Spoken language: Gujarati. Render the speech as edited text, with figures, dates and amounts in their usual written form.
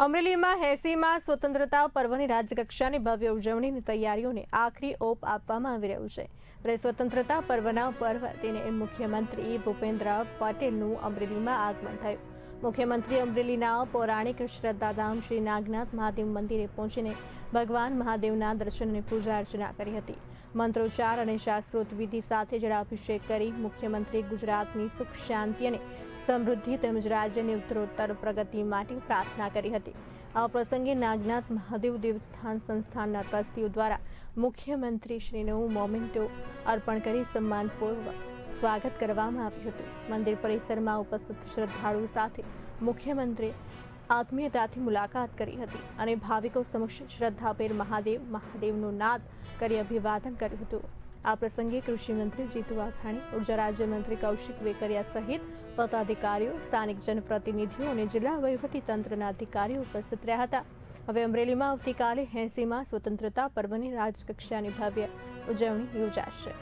અમરેલીમાં 80માં સ્વતંત્રતા પર્વની રાજ્યકક્ષાની ભવ્ય ઉજવણીની તૈયારીઓને આખરી ઓપ આપવામાં આવી રહ્યું છે। ત્યારે સ્વતંત્રતા પર્વના પર્વ દિને મુખ્યમંત્રી ભૂપેન્દ્ર પટેલનું અમરેલીમાં આગમન થયું। મુખ્યમંત્રી અમરેલીના પૌરાણિક શ્રદ્ધાધામ શ્રી નાગનાથ મહાદેવ મંદિરે પહોંચીને ભગવાન મહાદેવના દર્શન અને પૂજા અર્ચના કરી હતી। મંત્રોચ્ચાર અને શાસ્ત્રોક્ત વિધિ સાથે જળાભિષેક કરી મુખ્યમંત્રી ગુજરાતની સુખ શાંતિ અને સમૃદ્ધિ તેમજ રાજ્યની ઉત્તરોત્તર પ્રગતિ માટે પ્રાર્થના કરી હતી। આ પ્રસંગે નાગનાથ મહાદેવ દેવસ્થાન સંસ્થાનના ટ્રસ્ટીઓ દ્વારા મુખ્યમંત્રી શ્રીનું મોમેન્ટો અર્પણ કરી સન્માનપૂર્વક સ્વાગત કરવામાં આવ્યું હતું। મંદિર પરિસરમાં ઉપસ્થિત શ્રદ્ધાળુઓ સાથે મુખ્યમંત્રી આત્મીયતાથી મુલાકાત કરી હતી અને ભાવિકો સમક્ષ શ્રદ્ધાભેર મહાદેવનો નાદ કરી અભિવાદન કર્યું હતું। આ પ્રસંગે કૃષિ મંત્રી જીતુ વાઘાણી, ઉર્જા રાજ્યમંત્રી કૌશિક વેકરિયા સહિત પદાધિકારીઓ, સ્થાનિક જનપ્રતિનિધિઓ અને જિલ્લા વહીવટી તંત્રના અધિકારીઓ ઉપસ્થિત રહ્યા હતા। હવે અમરેલીમાં આવતીકાલે 80માં સ્વતંત્રતા પર્વની રાજ્યકક્ષાની ભવ્ય ઉજવણી યોજાશે।